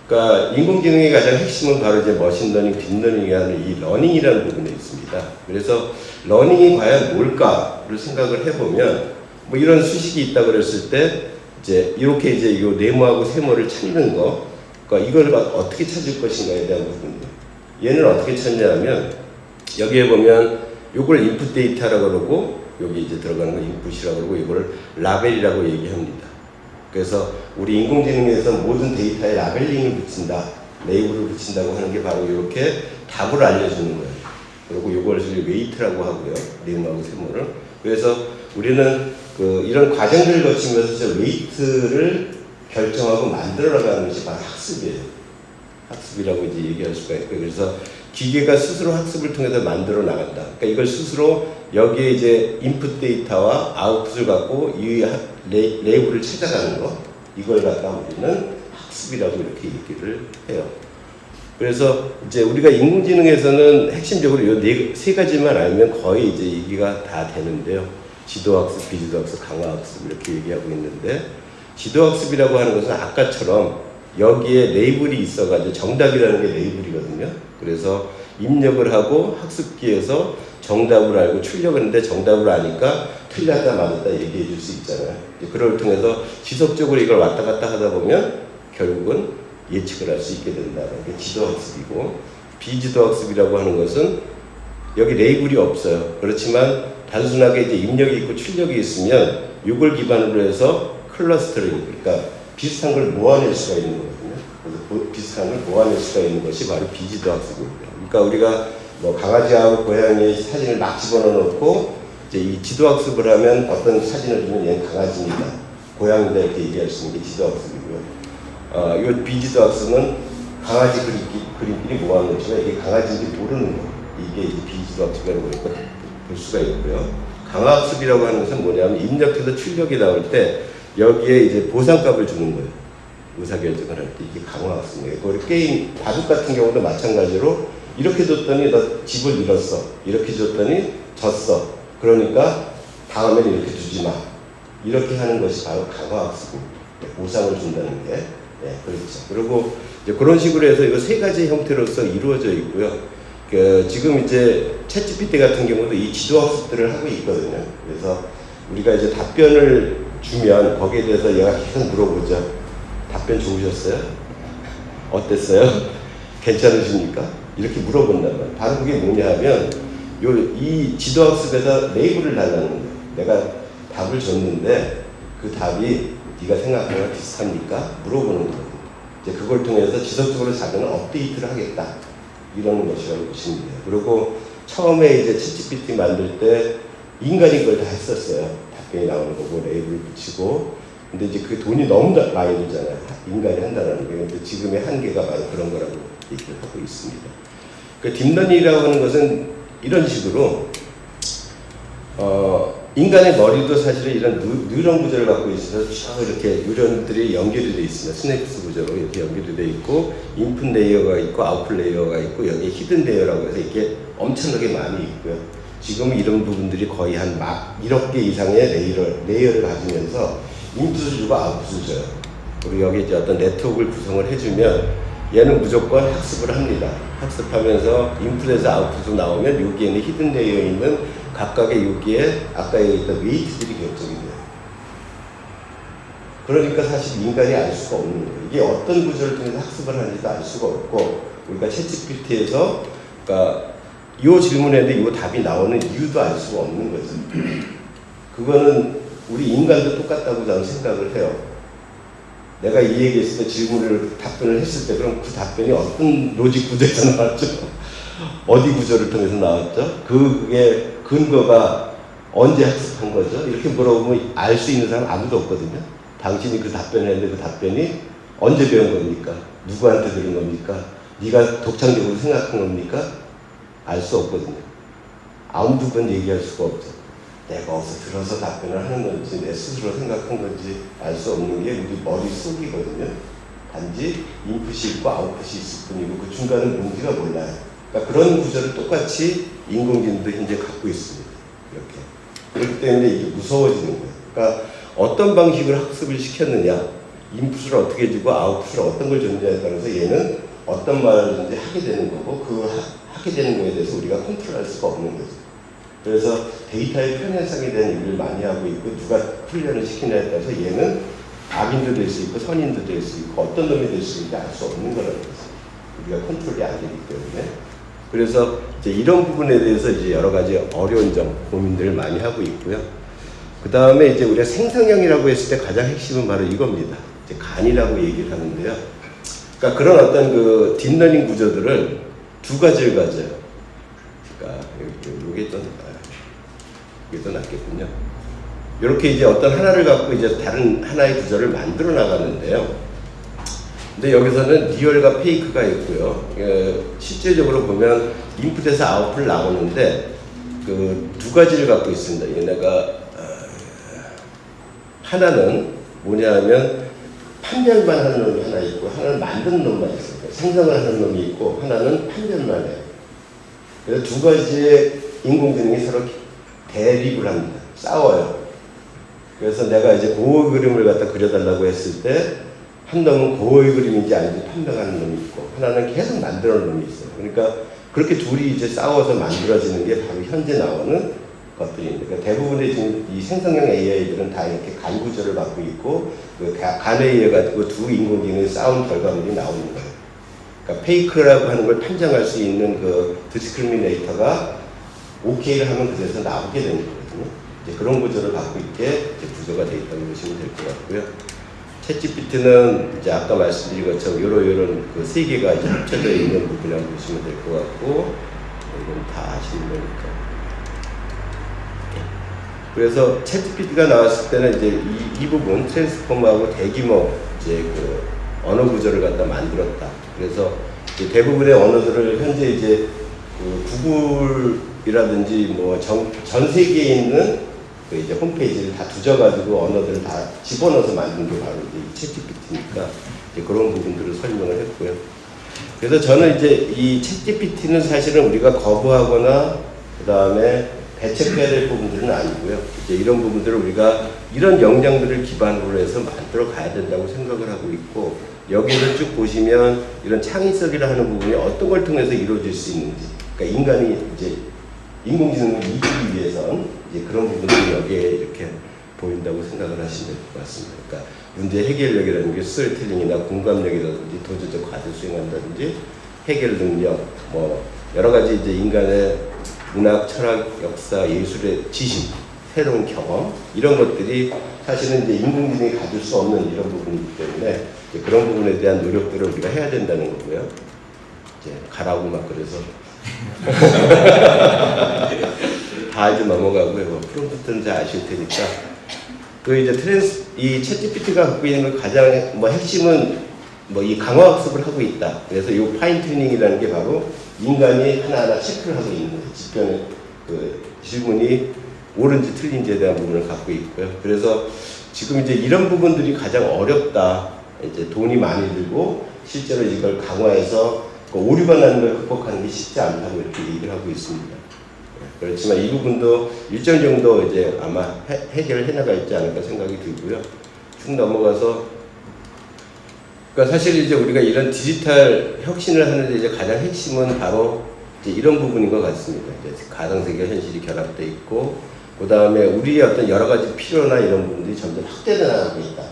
그러니까 인공지능의 가장 핵심은 바로 이제 머신러닝, 딥러닝이 하는 이 러닝이라는 부분에 있습니다. 그래서 러닝이 과연 뭘까를 생각을 해보면 뭐 이런 수식이 있다 그랬을 때 이제 이렇게 이제 이 네모하고 세모를 찾는 거, 그러니까 이걸 어떻게 찾을 것인가에 대한 부분이에요. 얘는 어떻게 찾냐면 여기에 보면 이걸 인풋 데이터라고 그러고 여기 이제 들어가는 거 인풋이라고 그러고 이걸 라벨이라고 얘기합니다. 그래서 우리 인공지능에서 모든 데이터에 라벨링을 붙인다, 레이블을 붙인다고 하는 게 바로 이렇게 답을 알려주는 거예요. 그리고 이걸 웨이트라고 하고요, 네모하고 세모를. 그래서 우리는 이런 과정들을 거치면서 웨이트를 결정하고 만들어 나가는 것이 바로 학습이에요. 학습이라고 이제 얘기할 수가 있고요. 그래서 기계가 스스로 학습을 통해서 만들어 나간다. 그러니까 이걸 스스로 여기에 이제 인풋 데이터와 아웃풋을 갖고 이 레이블을 찾아가는 거, 이걸 갖다 우리는 학습이라고 이렇게 얘기를 해요. 그래서 이제 우리가 인공지능에서는 핵심적으로 이 세 가지만 알면 거의 이제 얘기가 다 되는데요. 지도학습, 비지도학습, 강화학습 이렇게 얘기하고 있는데, 지도학습이라고 하는 것은 아까처럼 여기에 레이블이 있어가지고 정답이라는 게 레이블이거든요. 그래서 입력을 하고 학습기에서 정답을 알고 출력을 하는데 정답을 아니까 틀렸다 맞았다 얘기해 줄 수 있잖아요. 그걸 통해서 지속적으로 이걸 왔다 갔다 하다 보면 결국은 예측을 할 수 있게 된다는 게 지도학습이고, 비지도학습이라고 하는 것은 여기 레이블이 없어요. 그렇지만 단순하게 이제 입력이 있고 출력이 있으면 이걸 기반으로 해서 클러스터링, 그러니까 비슷한 걸 모아낼 수가 있는 거거든요. 그래서 비슷한 걸 모아낼 수가 있는 것이 바로 비지도 학습입니다. 그러니까 우리가 뭐 강아지하고 고양이의 사진을 막 집어넣어 놓고 이제 이 지도 학습을 하면 어떤 사진을 주면 얘는 강아지입니다, 고양이다 이렇게 얘기할 수 있는 게 지도 학습이고요. 이 비지도 학습은 강아지 그림끼리 모아놓지만 이게 강아지인지 모르는 거, 이게 이제 비지도 학습이라고 볼 수가 있고요. 강화학습이라고 하는 것은 뭐냐면 입력해서 출력이 나올 때 여기에 이제 보상값을 주는 거예요. 의사결정을 할 때 이게 강화학습이에요. 그리고 게임 바둑 같은 경우도 마찬가지로 이렇게 줬더니 너 집을 잃었어, 이렇게 줬더니 졌어, 그러니까 다음에는 이렇게 주지 마, 이렇게 하는 것이 바로 강화학습입니다. 보상을 준다는 게. 네, 그렇죠. 그리고 이제 그런 식으로 해서 이거 세 가지 형태로서 이루어져 있고요. 지금 이제 챗GPT 같은 경우도 이 지도 학습들을 하고 있거든요. 그래서 우리가 이제 답변을 주면 거기에 대해서 얘가 계속 물어보죠. 답변 좋으셨어요? 어땠어요? 괜찮으십니까? 이렇게 물어본단 말이에요. 바로 그게 뭐냐 하면 이 지도 학습에서 레이블을 달라는 거예요. 내가 답을 줬는데 그 답이 네가 생각하는 거랑 비슷합니까? 물어보는 거예요. 이제 그걸 통해서 지속적으로 자기는 업데이트를 하겠다, 이런 것이라고 보시면 돼요. 그리고 처음에 이제 챗GPT 만들 때 인간이 그걸 다 했었어요. 답변이 나오는 거고 레이블을 붙이고. 근데 이제 그 돈이 너무 많이 들잖아요. 인간이 한다는 게. 근데 지금의 한계가 바로 그런 거라고 얘기를 하고 있습니다. 그 딥러닝이라고 하는 것은 이런 식으로 인간의 머리도 사실은 이런 뉴런 구조를 갖고 있어서 쭉 이렇게 뉴런들이 연결이 되어 있습니다. 스냅스 구조로 이렇게 연결이 되어 있고 인풋 레이어가 있고 아웃풋 레이어가 있고 여기에 히든 레이어라고 해서 이게 엄청나게 많이 있고요. 지금 이런 부분들이 거의 한 1억 개 이상의 레이어를 가지면서 인풋을 주고 아웃풋을 줘요. 그리고 여기 이제 어떤 네트워크를 구성을 해주면 얘는 무조건 학습을 합니다. 학습하면서 인풋에서 아웃풋으로 나오면 여기에는 히든 레이어에 있는 각각의 여기에 아까 얘기했던 웨이트들이 결정이 돼요. 그러니까 사실 인간이 알 수가 없는 거예요. 이게 어떤 구조를 통해서 학습을 하는지도 알 수가 없고, 우리가 챗GPT에서 그러니까 이 질문에는데 이 답이 나오는 이유도 알 수가 없는 거죠. 그거는 우리 인간도 똑같다고 저는 생각을 해요. 내가 이 얘기했을 때 답변을 했을 때 그럼 그 답변이 어떤 로직 구조에서 나왔죠? 어디 구조를 통해서 나왔죠? 그게 근거가 언제 학습한 거죠? 이렇게 물어보면 알 수 있는 사람 아무도 없거든요. 당신이 그 답변을 했는데 그 답변이 언제 배운 겁니까? 누구한테 들은 겁니까? 네가 독창적으로 생각한 겁니까? 알 수 없거든요. 아무도 그건 얘기할 수가 없죠. 내가 어디서 들어서 답변을 하는 건지 내 스스로 생각한 건지 알 수 없는 게 우리 머릿속이거든요. 단지 인풋이 있고 아웃풋이 있을 뿐이고 그 중간은 뭔지가 몰라요. 그러니까 그런 구조를 똑같이 인공지능도 현재 갖고 있습니다. 이렇게. 그렇기 때문에 이게 무서워지는 거예요. 그러니까 어떤 방식으로 학습을 시켰느냐, 인풋을 어떻게 주고 아웃풋을 어떤 걸 줬느냐에 따라서 얘는 어떤 말을 하게 되는 거고 그 하게 되는 거에 대해서 우리가 컨트롤할 수가 없는 거죠. 그래서 데이터의 편향성에 대한 일을 많이 하고 있고 누가 훈련을 시키냐에 따라서 얘는 악인도 될 수 있고 선인도 될 수 있고 어떤 놈이 될 수 있는지 알 수 없는 거라는 거죠. 우리가 컨트롤이 안 되기 때문에. 그래서 이제 이런 부분에 대해서 이제 여러 가지 어려운 점, 고민들을 많이 하고 있고요. 그 다음에 이제 우리가 생성형이라고 했을 때 가장 핵심은 바로 이겁니다. 이제 간이라고 얘기를 하는데요. 그러니까 그런 어떤 그 딥러닝 구조들을 두 가지를 가져요. 그러니까 이게 더 낫겠군요. 이렇게 이제 어떤 하나를 갖고 이제 다른 하나의 구조를 만들어 나가는데요. 근데 여기서는 리얼과 페이크가 있고요. 실제적으로 보면 인풋에서 아웃풋 나오는데 그 두 가지를 갖고 있습니다. 얘네가 하나는 뭐냐 하면 판별만 하는 놈이 하나 있고 하나는 만드는 놈만 있어요. 생성을 하는 놈이 있고 하나는 판별만 해요. 그래서 두 가지의 인공지능이 서로 대립을 합니다. 싸워요. 그래서 내가 이제 고의 그림을 갖다 그려달라고 했을 때 한 놈은 고의 그림인지 아닌지 판명하는 놈이 있고 하나는 계속 만들어 놓은 놈이 있어요. 그러니까 그렇게 둘이 이제 싸워서 만들어지는 게 바로 현재 나오는 것들입니다. 그러니까 대부분의 지금 이 생성형 AI들은 다 이렇게 간 구조를 갖고 있고 그 간에 의해 가지고 두 인공지능이 싸운 결과물이 나오는 거예요. 그러니까 페이크라고 하는 걸 판정할 수 있는 그 디스크리미네이터가 OK를 하면 그래서 나오게 되는 거거든요. 이제 그런 구조를 갖고 있게 이제 구조가 되어 있다고 보시면 될 것 같고요. 챗GPT는 이제 아까 말씀드린 것처럼 요런 그 세 개가 이제 합쳐져 있는 부분이라고 보시면 될 것 같고, 이건 다 아시는 거니까. 그래서 챗GPT가 나왔을 때는 이제 이 부분 트랜스포머하고 대규모 이제 그 언어 구조를 갖다 만들었다. 그래서 이제 대부분의 언어들을 현재 이제 그 구글이라든지 뭐 전 세계에 있는 그 이제 홈페이지를 다 뒤져가지고 언어들을 다 집어넣어서 만든 게 바로 이제 챗GPT니까 이제 그런 부분들을 설명을 했고요. 그래서 저는 이제 이 챗GPT는 사실은 우리가 거부하거나 그 다음에 배척해야 될 부분들은 아니고요. 이제 이런 부분들을 우리가 이런 역량들을 기반으로 해서 만들어 가야 된다고 생각을 하고 있고, 여기를 쭉 보시면 이런 창의성이라 하는 부분이 어떤 걸 통해서 이루어질 수 있는지, 그러니까 인간이 이제 인공지능을 이기기 위해선 이제 그런 부분들이 여기에 이렇게 보인다고 생각을 하시면 될 것 같습니다. 그러니까 문제 해결력이라는 게 스토리텔링이나 공감력이라든지 도저적 과제 수행한다든지 해결 능력, 뭐 여러 가지 이제 인간의 문학, 철학, 역사, 예술의 지식, 새로운 경험 이런 것들이 사실은 이제 인공지능이 가질 수 없는 이런 부분이기 때문에 이제 그런 부분에 대한 노력들을 우리가 해야 된다는 거고요. 이제 가라고 막 그래서 다 이제 넘어가고요. 뭐 프롬프트는 잘 아실 테니까 그 이제 이 챗GPT가 갖고 있는 그 가장 뭐 핵심은 뭐 이 강화 학습을 하고 있다. 그래서 이 파인 튜닝이라는 게 바로 인간이 하나하나 체크를 하고 있는 거예요. 집변의 그 질문이 옳은지 틀린지에 대한 부분을 갖고 있고요. 그래서 지금 이제 이런 부분들이 가장 어렵다. 이제 돈이 많이 들고 실제로 이걸 강화해서 그 오류가 나는 걸 극복하는 게 쉽지 않다고 이렇게 얘기를 하고 있습니다. 그렇지만 이 부분도 일정 정도 이제 아마 해결을 해나갈지 않을까 생각이 들고요. 쭉 넘어가서 그러니까 사실 이제 우리가 이런 디지털 혁신을 하는데 이제 가장 핵심은 바로 이제 이런 부분인 것 같습니다. 이제 가상세계와 현실이 결합되어 있고, 그 다음에 우리의 어떤 여러 가지 필요나 이런 부분들이 점점 확대돼 나가고 있다.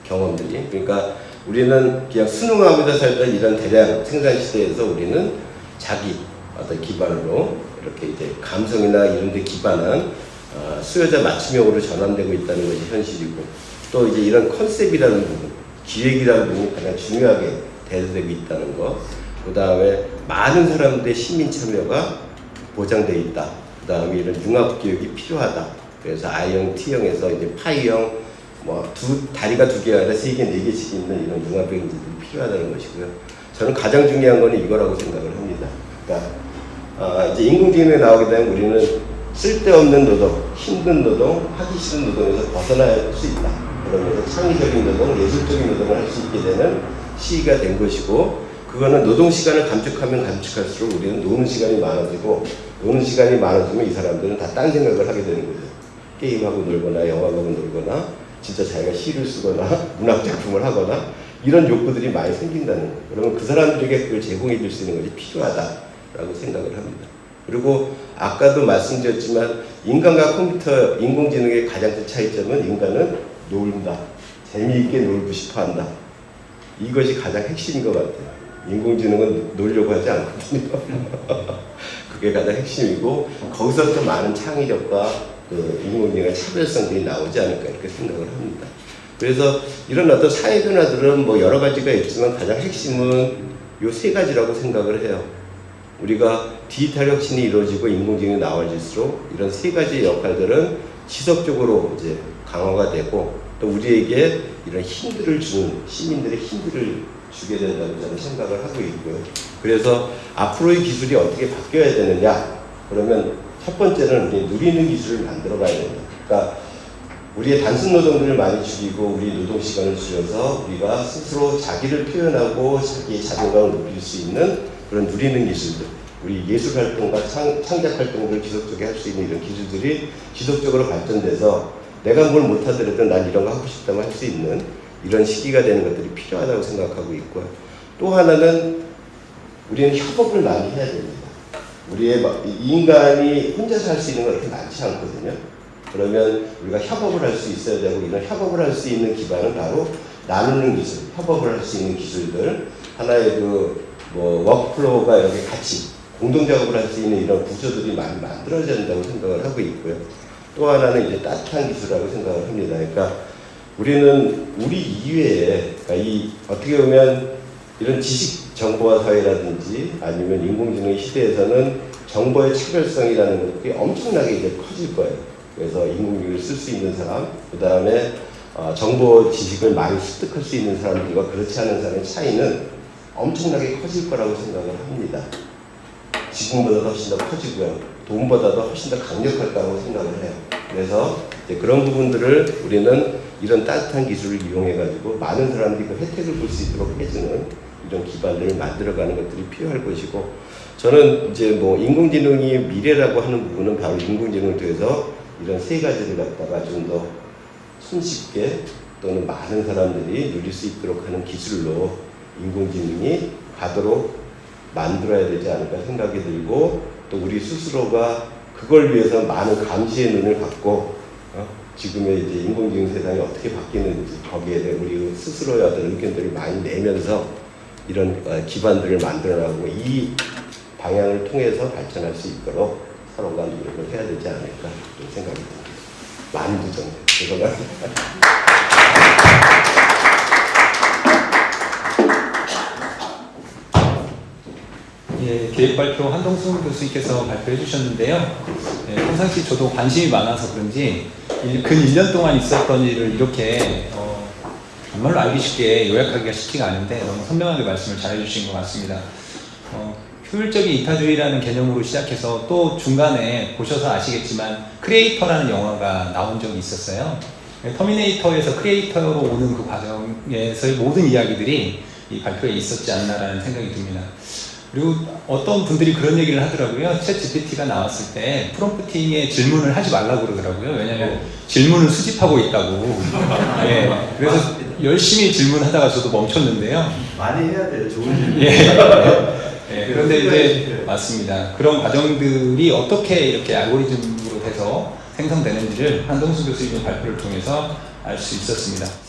경험들이. 그러니까 우리는 그냥 순응하고자 살던 이런 대량 생산 시대에서 우리는 자기 어떤 기반으로 이렇게 이제 감성이나 이런 데 기반한 수요자 맞춤형으로 전환되고 있다는 것이 현실이고, 또 이제 이런 컨셉이라는 부분, 기획이라는 부분이 가장 중요하게 대두되고 있다는 것, 그 다음에 많은 사람들의 시민 참여가 보장되어 있다. 그 다음에 이런 융합 교육이 필요하다. 그래서 I형, T형에서 이제 파이형, 뭐 다리가 두 개가 아니라 세 개, 네 개씩 있는 이런 융합적인 기술이 필요하다는 것이고요. 저는 가장 중요한 거는 이거라고 생각을 합니다. 그러니까 이제 인공지능에 나오게 되면 우리는 쓸데없는 노동, 힘든 노동, 하기 싫은 노동에서 벗어날 수 있다. 그러면서 창의적인 노동, 예술적인 노동을 할 수 있게 되는 시기가 된 것이고, 그거는 노동 시간을 감축하면 감축할수록 우리는 노는 시간이 많아지고, 노는 시간이 많아지면 이 사람들은 다 딴 생각을 하게 되는 거죠. 게임하고 놀거나 영화하고 놀거나 진짜 자기가 시를 쓰거나 문학작품을 하거나 이런 욕구들이 많이 생긴다는 거예요. 그러면 그 사람들에게 그걸 제공해 줄 수 있는 것이 필요하다라고 생각을 합니다. 그리고 아까도 말씀드렸지만 인간과 컴퓨터, 인공지능의 가장 큰 차이점은 인간은 놀다, 재미있게 놀고 싶어 한다. 이것이 가장 핵심인 것 같아요. 인공지능은 놀려고 하지 않거든요. 그게 가장 핵심이고, 거기서 또 많은 창의력과 그 인공지능의 차별성들이 나오지 않을까 이렇게 생각을 합니다. 그래서 이런 어떤 사회 변화들은 뭐 여러 가지가 있지만 가장 핵심은 요 세 가지라고 생각을 해요. 우리가 디지털 혁신이 이루어지고 인공지능이 나아질수록 이런 세 가지 역할들은 지속적으로 이제 강화가 되고, 또 우리에게 이런 힘들을 주는 시민들의 힘들을 주게 된다고 저는 생각을 하고 있고요. 그래서 앞으로의 기술이 어떻게 바뀌어야 되느냐? 그러면 첫 번째는 우리 누리는 기술을 만들어 가야 됩니다. 그러니까 우리의 단순 노동들을 많이 줄이고 우리 노동 시간을 줄여서 우리가 스스로 자기를 표현하고 자기의 자존감을 높일 수 있는 그런 누리는 기술들, 우리 예술 활동과 창작 활동을 지속적으로 할 수 있는 이런 기술들이 지속적으로 발전돼서 내가 뭘 못하더라도 난 이런 거 하고 싶다면 할 수 있는 이런 시기가 되는 것들이 필요하다고 생각하고 있고요. 또 하나는 우리는 협업을 많이 해야 됩니다. 우리의 인간이 혼자서 할 수 있는 건 그렇게 많지 않거든요. 그러면 우리가 협업을 할 수 있어야 되고, 이런 협업을 할 수 있는 기반은 바로 나누는 기술, 협업을 할 수 있는 기술들, 하나의 워크플로우가 이렇게 같이 공동 작업을 할 수 있는 이런 구조들이 많이 만들어져야 된다고 생각을 하고 있고요. 또 하나는 이제 따뜻한 기술이라고 생각을 합니다. 그러니까 우리는 우리 이외에, 그러니까 이 어떻게 보면 이런 지식 정보화 사회라든지 아니면 인공지능 시대에서는 정보의 차별성이라는 것이 엄청나게 이제 커질 거예요. 그래서 인공지능을 쓸 수 있는 사람, 그 다음에 정보 지식을 많이 습득할 수 있는 사람들과 그렇지 않은 사람의 차이는 엄청나게 커질 거라고 생각을 합니다. 지금보다도 훨씬 더 커지고요. 돈보다도 훨씬 더 강력할 거라고 생각을 해요. 그래서 이제 그런 부분들을 우리는 이런 따뜻한 기술을 이용해가지고 많은 사람들이 그 혜택을 볼 수 있도록 해주는 이런 기반들을 만들어가는 것들이 필요할 것이고, 저는 이제 뭐 인공지능이 미래라고 하는 부분은 바로 인공지능을 통해서 이런 세 가지를 갖다가 좀 더 손쉽게 또는 많은 사람들이 누릴 수 있도록 하는 기술로 인공지능이 가도록 만들어야 되지 않을까 생각이 들고, 또 우리 스스로가 그걸 위해서 많은 감시의 눈을 갖고 지금의 이제 인공지능 세상이 어떻게 바뀌는지 거기에 대해 우리 스스로의 어떤 의견들을 많이 내면서 이런 기반들을 만들어나가고 이 방향을 통해서 발전할 수 있도록 서로가 노력을 해야 되지 않을까 생각이 듭니다. 만부정 죄송합니다. 예, 기획발표 한동순 교수님께서 발표해 주셨는데요. 예, 평상시 저도 관심이 많아서 그런지 근 1년 동안 있었던 일을 이렇게 정말로 알기 쉽게 요약하기가 쉽지가 않은데 너무 선명하게 말씀을 잘 해주신 것 같습니다. 효율적인 이타주의라는 개념으로 시작해서 또 중간에 보셔서 아시겠지만 크리에이터라는 영화가 나온 적이 있었어요. 터미네이터에서 크리에이터로 오는 그 과정에서의 모든 이야기들이 이 발표에 있었지 않나라는 생각이 듭니다. 그리고 어떤 분들이 그런 얘기를 하더라고요. 챗 GPT가 나왔을 때 프롬프팅에 질문을 하지 말라고 그러더라고요. 왜냐하면 질문을 수집하고 있다고. 예, 그래서 열심히 질문하다가 저도 멈췄는데요. 많이 해야 돼요. 좋은 질문. 예, 그런데 이제 맞습니다. 그런 과정들이 어떻게 이렇게 알고리즘으로 돼서 생성되는지를 한동수 교수님의 발표를 통해서 알 수 있었습니다.